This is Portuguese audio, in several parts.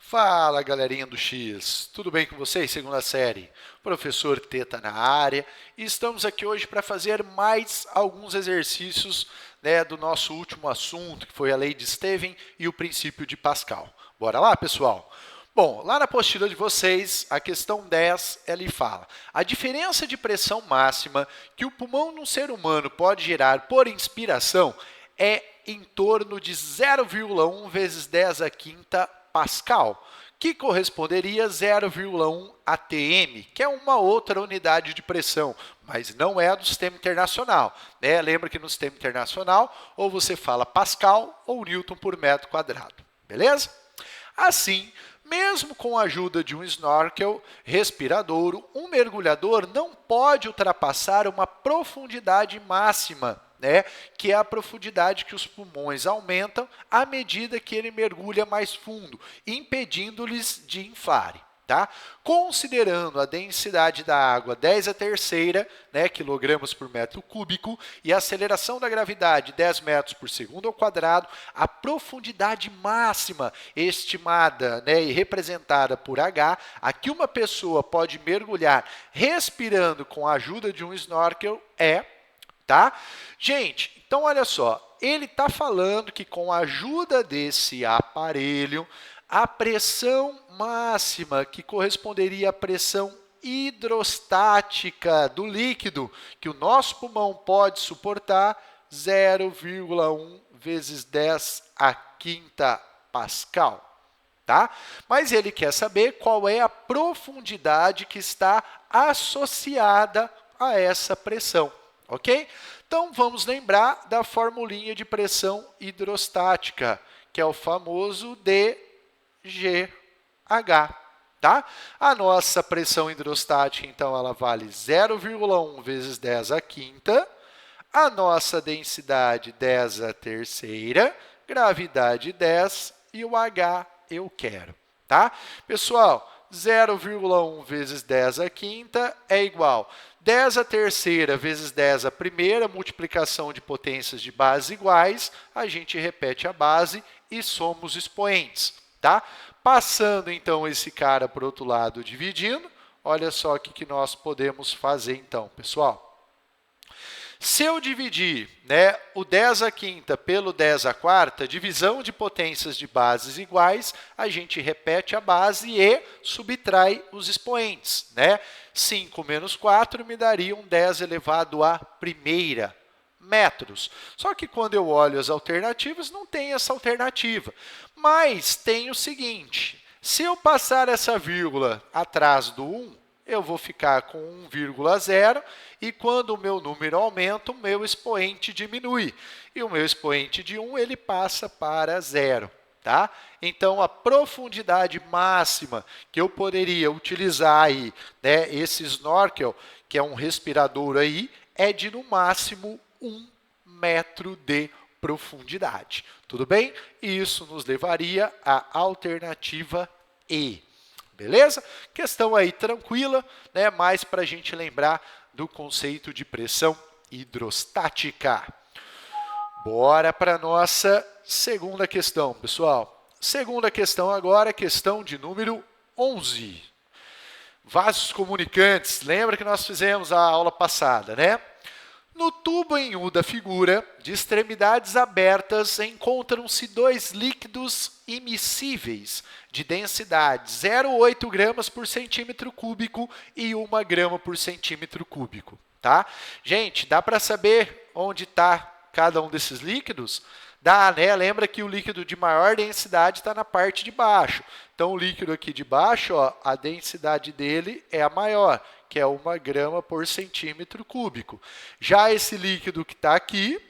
Fala, galerinha do X! Tudo bem com vocês? Segunda série. Professor Teta na área. E estamos aqui hoje para fazer mais alguns exercícios, do nosso último assunto, que foi a lei de Stevin e o princípio de Pascal. Bora lá, pessoal? Bom, lá na apostila de vocês, a questão 10, ela fala: a diferença de pressão máxima que o pulmão num ser humano pode gerar por inspiração é em torno de 0,1 vezes 10 a quinta Pascal, que corresponderia a 0,1 atm, que é uma outra unidade de pressão, mas não é a do sistema internacional. Lembra que no sistema internacional, ou você fala Pascal ou Newton por metro quadrado. Beleza? Assim, mesmo com a ajuda de um snorkel respiradouro, um mergulhador não pode ultrapassar uma profundidade máxima, que é a profundidade que os pulmões aumentam à medida que ele mergulha mais fundo, impedindo-lhes de inflarem. Considerando a densidade da água 10 a terceira, quilogramas por metro cúbico, e a aceleração da gravidade 10 metros por segundo ao quadrado, a profundidade máxima estimada e representada por H, a que uma pessoa pode mergulhar respirando com a ajuda de um snorkel é... Gente, então olha só, ele está falando que com a ajuda desse aparelho, a pressão máxima, que corresponderia à pressão hidrostática do líquido, que o nosso pulmão pode suportar, 0,1 vezes 10 a quinta Pascal. Mas ele quer saber qual é a profundidade que está associada a essa pressão. Ok? Então, vamos lembrar da formulinha de pressão hidrostática, que é o famoso dGH. A nossa pressão hidrostática, então, ela vale 0,1 vezes 10 a quinta. A nossa densidade, 10 a terceira. Gravidade, 10. E o H eu quero. Pessoal, 0,1 vezes 10 a quinta é igual 10 a terceira vezes 10 a primeira, multiplicação de potências de base iguais, a gente repete a base e somos expoentes. Passando, então, esse cara para o outro lado, dividindo, olha só o que nós podemos fazer, então, pessoal. Se eu dividir o 10 a quinta pelo 10 a quarta, divisão de potências de bases iguais, a gente repete a base e subtrai os expoentes. 5 menos 4 me daria um 10 elevado à primeira metros. Só que quando eu olho as alternativas, não tem essa alternativa. Mas tem o seguinte, se eu passar essa vírgula atrás do 1, eu vou ficar com 1,0 e quando o meu número aumenta, o meu expoente diminui. E o meu expoente de 1 ele passa para 0. Então, a profundidade máxima que eu poderia utilizar aí, esse snorkel, que é um respirador aí, é de no máximo 1 metro de profundidade. Tudo bem? E isso nos levaria à alternativa E. Beleza? Questão aí tranquila, mais para a gente lembrar do conceito de pressão hidrostática. Bora para a nossa segunda questão, pessoal. Segunda questão agora, questão de número 11. Vasos comunicantes. Lembra que nós fizemos a aula passada, No tubo em U da figura, de extremidades abertas, encontram-se dois líquidos immiscíveis de densidade 0,8 gramas por centímetro cúbico e 1 grama por centímetro cúbico. Gente, dá para saber onde está cada um desses líquidos? Dá, Lembra que o líquido de maior densidade está na parte de baixo. Então, o líquido aqui de baixo, a densidade dele é a maior, que é 1 grama por centímetro cúbico. Já esse líquido que está aqui,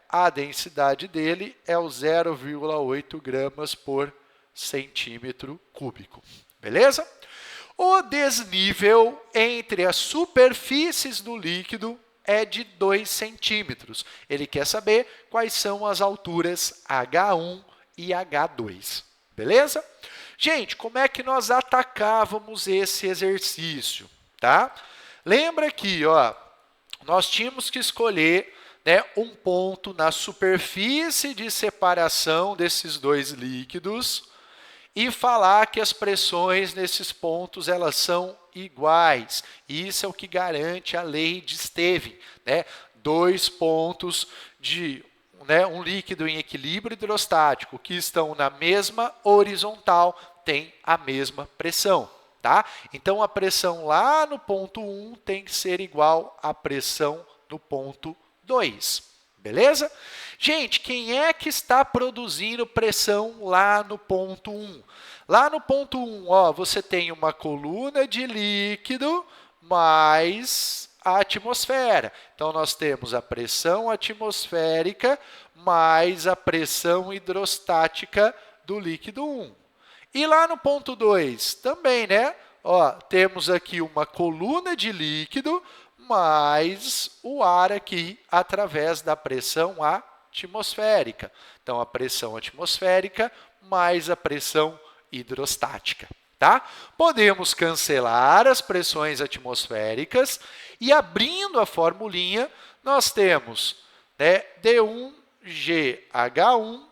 a densidade dele é o 0,8 gramas por centímetro cúbico. Beleza? O desnível entre as superfícies do líquido é de 2 centímetros. Ele quer saber quais são as alturas H1 e H2. Beleza? Gente, como é que nós atacávamos esse exercício? Lembra aqui, nós tínhamos que escolher um ponto na superfície de separação desses dois líquidos e falar que as pressões nesses pontos elas são iguais. Isso é o que garante a lei de Stevin, né? Dois pontos de um líquido em equilíbrio hidrostático que estão na mesma horizontal têm a mesma pressão. Tá? Então, a pressão lá no ponto 1 tem que ser igual à pressão no ponto 2. Beleza? Gente, quem é que está produzindo pressão lá no ponto 1? Lá no ponto 1, ó, você tem uma coluna de líquido mais a atmosfera. Então, nós temos a pressão atmosférica mais a pressão hidrostática do líquido 1. E lá no ponto 2, também, né? Ó, temos aqui uma coluna de líquido, mais o ar aqui através da pressão atmosférica. Então, a pressão atmosférica mais a pressão hidrostática. Tá? Podemos cancelar as pressões atmosféricas e, abrindo a formulinha, nós temos, né, D1GH1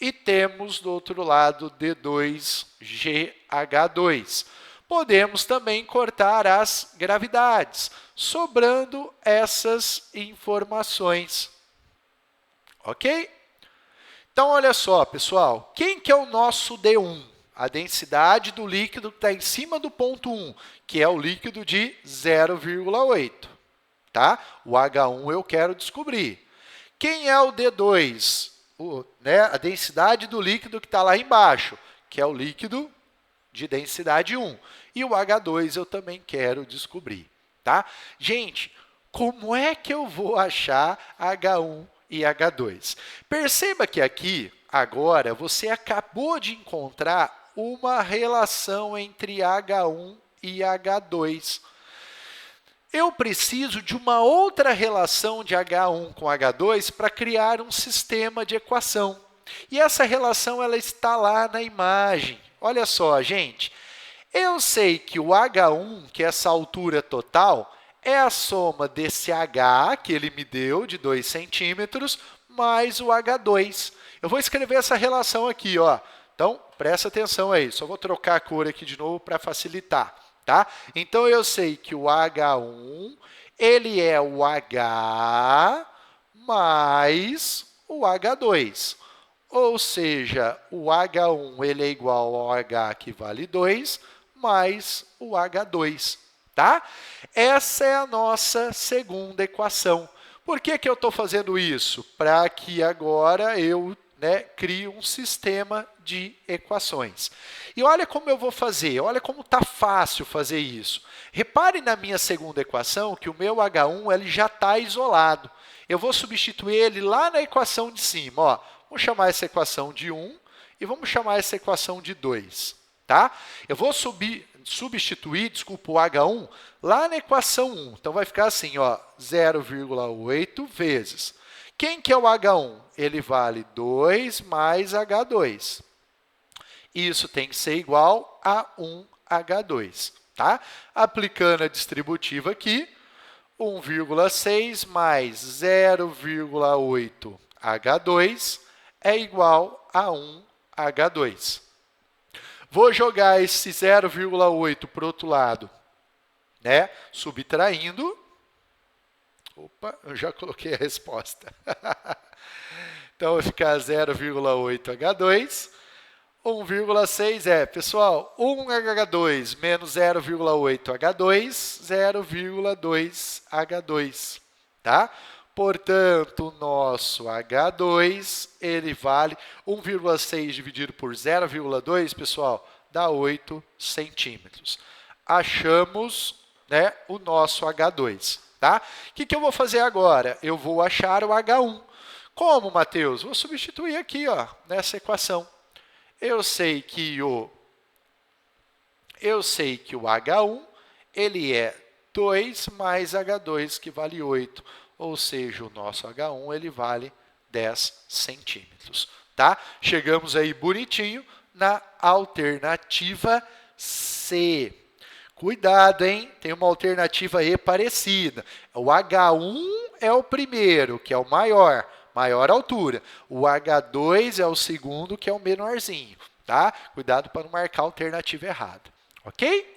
e temos, do outro lado, D2GH2. Podemos também cortar as gravidades, sobrando essas informações. Ok? Então, olha só, pessoal. Quem que é o nosso D1? A densidade do líquido que está em cima do ponto 1, que é o líquido de 0,8. Tá? O H1 eu quero descobrir. Quem é o D2? A densidade do líquido que está lá embaixo, que é o líquido de densidade 1. E o H2 eu também quero descobrir. Tá? Gente, como é que eu vou achar H1 e H2? Perceba que aqui, agora, você acabou de encontrar uma relação entre H1 e H2. Eu preciso de uma outra relação de H1 com H2 para criar um sistema de equação. E essa relação ela está lá na imagem. Olha só, gente. Eu sei que o H1, que é essa altura total, é a soma desse H, que ele me deu, de 2 centímetros, mais o H2. Eu vou escrever essa relação aqui, ó. Então, presta atenção aí. Só vou trocar a cor aqui de novo para facilitar. Tá? Então, eu sei que o H1 ele é o H mais o H2. Ou seja, o H1 ele é igual ao H que vale 2 mais o H2. Tá? Essa é a nossa segunda equação. Por que eu estou fazendo isso? Para que agora eu crie um sistema de equações. E olha como eu vou fazer, olha como está fácil fazer isso. Repare na minha segunda equação que o meu H1 ele já está isolado. Eu vou substituir ele lá na equação de cima. Ó. Vamos chamar essa equação de 1 e vamos chamar essa equação de 2. Tá? Eu vou substituir, desculpa, o H1 lá na equação 1. Então, vai ficar assim, 0,8 vezes. Quem que é o H1? Ele vale 2 mais H2. Isso tem que ser igual a 1H2. Tá? Aplicando a distributiva aqui, 1,6 mais 0,8 H2 é igual a 1H2. Vou jogar esse 0,8 para o outro lado, subtraindo. Opa, eu já coloquei a resposta. Então, vai ficar 0,8 H2. 1,6 pessoal, 1H2 menos 0,8 H2, 0,2 H2. Tá? Portanto, o nosso H2, ele vale 1,6 dividido por 0,2, pessoal, dá 8 centímetros. Achamos o nosso H2. Tá? O que eu vou fazer agora? Eu vou achar o H1. Como, Matheus? Vou substituir aqui nessa equação. Eu sei que o H1 ele é 2 mais H2, que vale 8. Ou seja, o nosso H1 ele vale 10 centímetros. Tá? Chegamos aí bonitinho na alternativa C. Cuidado, hein? Tem uma alternativa E parecida. O H1 é o primeiro, que é o maior altura. O H2 é o segundo, que é o menorzinho. tá? Cuidado para não marcar a alternativa errada, ok?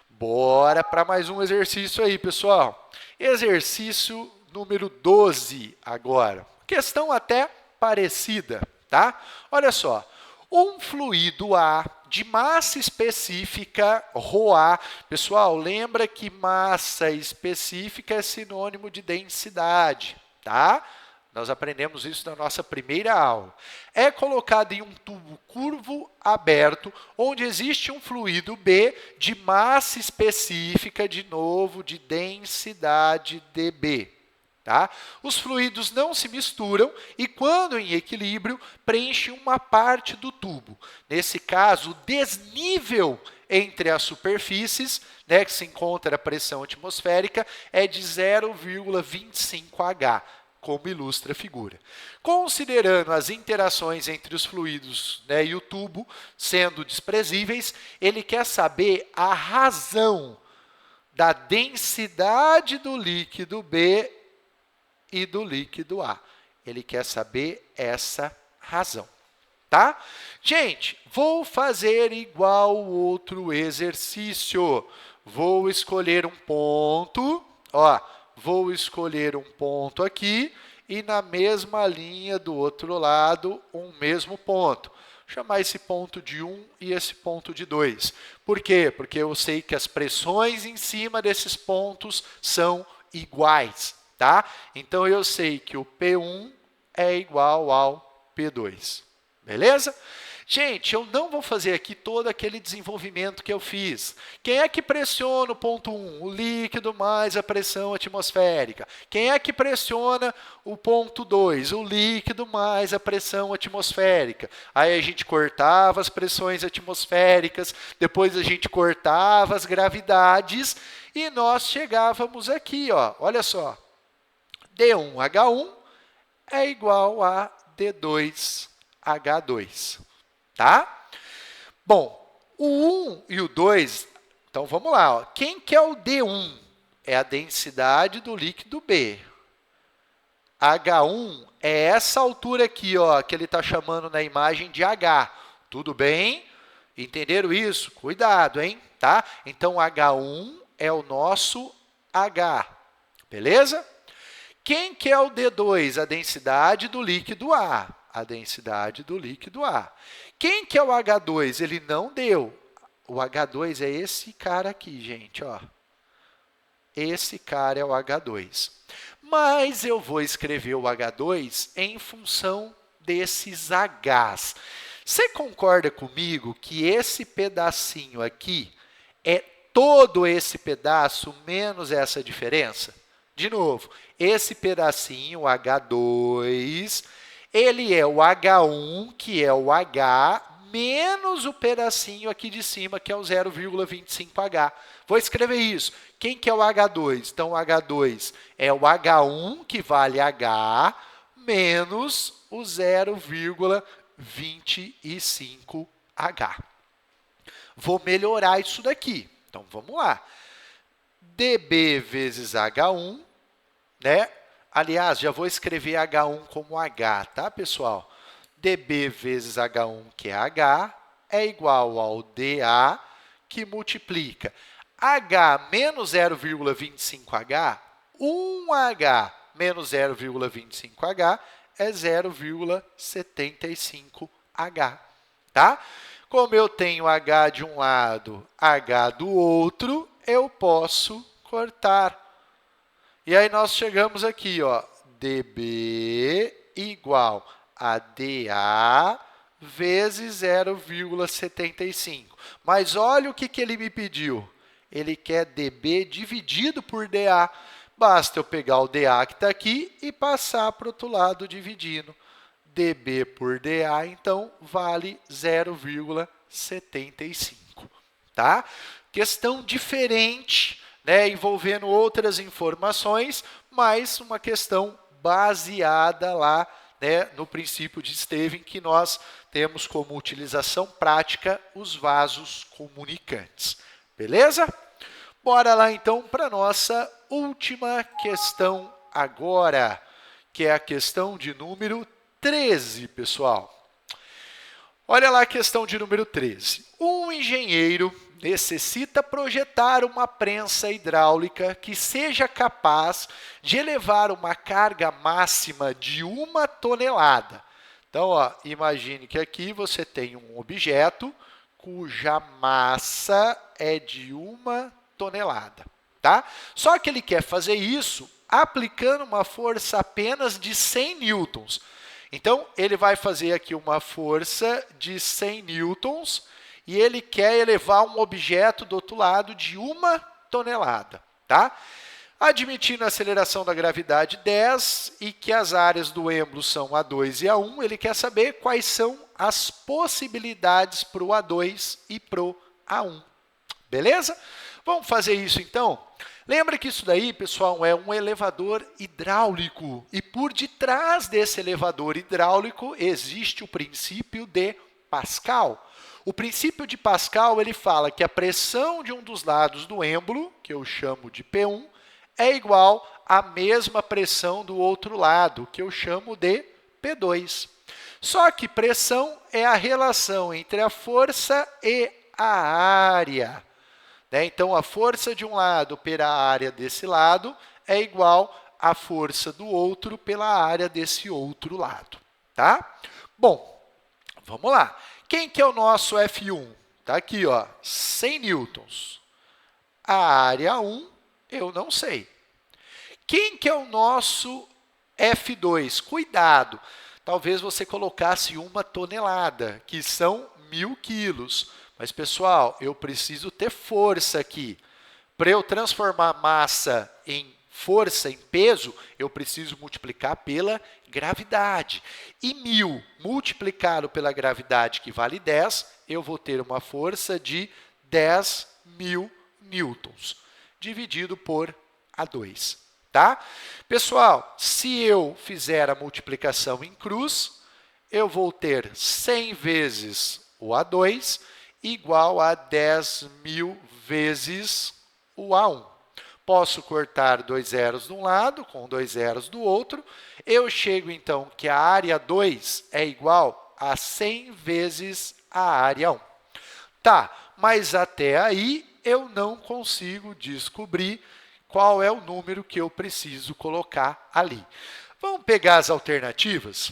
Bora para mais um exercício aí, pessoal. Exercício número 12 agora. Questão até parecida, tá? Olha só. Um fluido A de massa específica, ρA. Pessoal, lembra que massa específica é sinônimo de densidade, tá? Nós aprendemos isso na nossa primeira aula. É colocado em um tubo curvo aberto, onde existe um fluido B de massa específica, de novo, de densidade dB. Tá? Os fluidos não se misturam e, quando em equilíbrio, preenchem uma parte do tubo. Nesse caso, o desnível entre as superfícies, né, que se encontra a pressão atmosférica, é de 0,25 H, como ilustra a figura. Considerando as interações entre os fluidos, né, e o tubo sendo desprezíveis, ele quer saber a razão da densidade do líquido B e do líquido A. Ele quer saber essa razão, tá? Gente, vou fazer igual o outro exercício. Vou escolher um ponto, ó, vou escolher um ponto aqui e na mesma linha do outro lado, um mesmo ponto. Vou chamar esse ponto de 1 e esse ponto de 2. Por quê? Porque eu sei que as pressões em cima desses pontos são iguais. Tá? Então, eu sei que o P1 é igual ao P2. Beleza? Gente, eu não vou fazer aqui todo aquele desenvolvimento que eu fiz. Quem é que pressiona o ponto 1? O líquido mais a pressão atmosférica. Quem é que pressiona o ponto 2? O líquido mais a pressão atmosférica. Aí a gente cortava as pressões atmosféricas, depois a gente cortava as gravidades e nós chegávamos aqui, ó, olha só. D1H1 é igual a D2H2, tá? Bom, o 1 e o 2, então vamos lá. Ó. Quem que é o D1? É a densidade do líquido B. H1 é essa altura aqui, ó, que ele está chamando na imagem de H. Tudo bem? Entenderam isso? Cuidado, hein? Tá? Então, H1 é o nosso H. Beleza? Quem que é o D2? A densidade do líquido A. A densidade do líquido A. Quem que é o H2? Ele não deu. O H2 é esse cara aqui, gente. Ó. Esse cara é o H2. Mas eu vou escrever o H2 em função desses Hs. Você concorda comigo que esse pedacinho aqui é todo esse pedaço menos essa diferença? De novo, esse pedacinho, o H2, ele é o H1, que é o H, menos o pedacinho aqui de cima, que é o 0,25H. Vou escrever isso. Quem que é o H2? Então, o H2 é o H1, que vale H, menos o 0,25H. Vou melhorar isso daqui. Então, vamos lá. dB vezes H1, né? Aliás, já vou escrever H1 como H, tá, pessoal? dB vezes H1, que é H, é igual ao dA, que multiplica H menos 0,25H, 1H menos 0,25H é 0,75H, tá? Como eu tenho H de um lado, H do outro, eu posso cortar. E aí nós chegamos aqui, ó, dB igual a dA vezes 0,75. Mas olha o que ele me pediu. Ele quer dB dividido por dA. Basta eu pegar o dA que está aqui e passar para o outro lado dividindo. dB por dA, então, vale 0,75. Tá? Questão diferente, né, envolvendo outras informações, mas uma questão baseada lá, né, no princípio de Stevin, que nós temos como utilização prática os vasos comunicantes. Beleza? Bora lá, então, para a nossa última questão agora, que é a questão de número 13, pessoal. Olha lá a questão de número 13. Um engenheiro necessita projetar uma prensa hidráulica que seja capaz de elevar uma carga máxima de 1 tonelada. Então, ó, imagine que aqui você tem um objeto cuja massa é de 1 tonelada. Tá? Só que ele quer fazer isso aplicando uma força apenas de 100 newtons. Então, ele vai fazer aqui uma força de 100 newtons e ele quer elevar um objeto do outro lado de 1 tonelada. Tá? Admitindo a aceleração da gravidade 10 e que as áreas do êmbolo são A2 e A1, ele quer saber quais são as possibilidades para o A2 e para o A1. Beleza? Vamos fazer isso então? Lembra que isso daí, pessoal, é um elevador hidráulico. E por detrás desse elevador hidráulico existe o princípio de Pascal. O princípio de Pascal, ele fala que a pressão de um dos lados do êmbolo, que eu chamo de P1, é igual à mesma pressão do outro lado, que eu chamo de P2. Só que pressão é a relação entre a força e a área. Então, a força de um lado pela área desse lado é igual à força do outro pela área desse outro lado. Tá? Bom, vamos lá. Quem que é o nosso F1? Está aqui, ó, 100 newtons. A área 1, eu não sei. Quem que é o nosso F2? Cuidado, talvez você colocasse 1 tonelada, que são 1.000 quilos. Mas, pessoal, eu preciso ter força aqui. Para eu transformar massa em força, em peso, eu preciso multiplicar pela gravidade. E 1.000 multiplicado pela gravidade, que vale 10, eu vou ter uma força de 10.000 newtons, dividido por A2. Tá? Pessoal, se eu fizer a multiplicação em cruz, eu vou ter 100 vezes o A2 igual a 10.000 vezes o A1. Posso cortar 2 zeros de um lado com 2 zeros do outro. Eu chego, então, que a área 2 é igual a 100 vezes a área 1. Tá, mas até aí eu não consigo descobrir qual é o número que eu preciso colocar ali. Vamos pegar as alternativas?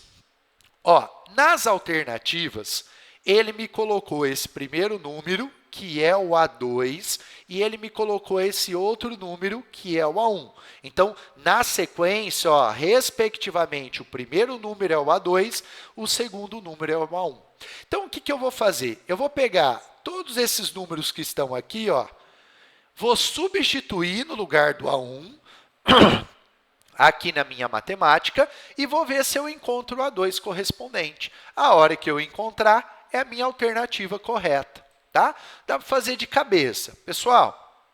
Ó, nas alternativas, ele me colocou esse primeiro número, que é o A2, e ele me colocou esse outro número, que é o A1. Então, na sequência, ó, respectivamente, o primeiro número é o A2, o segundo número é o A1. Então, o que eu vou fazer? Eu vou pegar todos esses números que estão aqui, ó, vou substituir no lugar do A1, aqui na minha matemática, e vou ver se eu encontro o A2 correspondente. A hora que eu encontrar, é a minha alternativa correta. Tá? Dá para fazer de cabeça. Pessoal,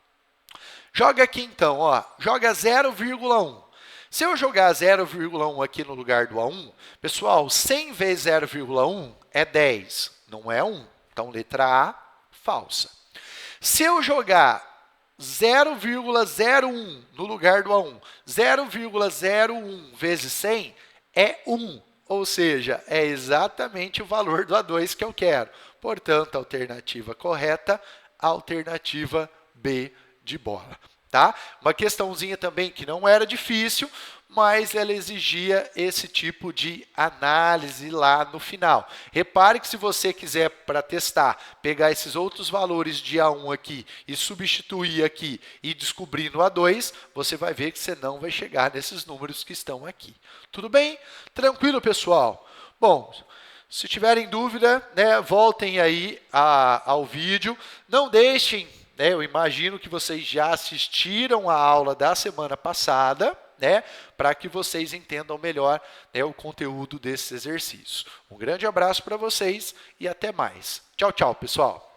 joga aqui então, ó, joga 0,1. Se eu jogar 0,1 aqui no lugar do A1, pessoal, 100 vezes 0,1 é 10, não é 1. Então, letra A, falsa. Se eu jogar 0,01 no lugar do A1, 0,01 vezes 100 é 1. Ou seja, é exatamente o valor do A2 que eu quero. Portanto, a alternativa correta, a alternativa B de bola. Tá? Uma questãozinha também que não era difícil, mas ela exigia esse tipo de análise lá no final. Repare que se você quiser, para testar, pegar esses outros valores de A1 aqui e substituir aqui e descobrir no A2, você vai ver que você não vai chegar nesses números que estão aqui. Tudo bem? Tranquilo, pessoal? Bom, se tiverem dúvida, né, voltem aí ao vídeo. Não deixem, né, eu imagino que vocês já assistiram a aula da semana passada, né, para que vocês entendam melhor, né, o conteúdo desses exercícios. Um grande abraço para vocês e até mais. Tchau, tchau, pessoal.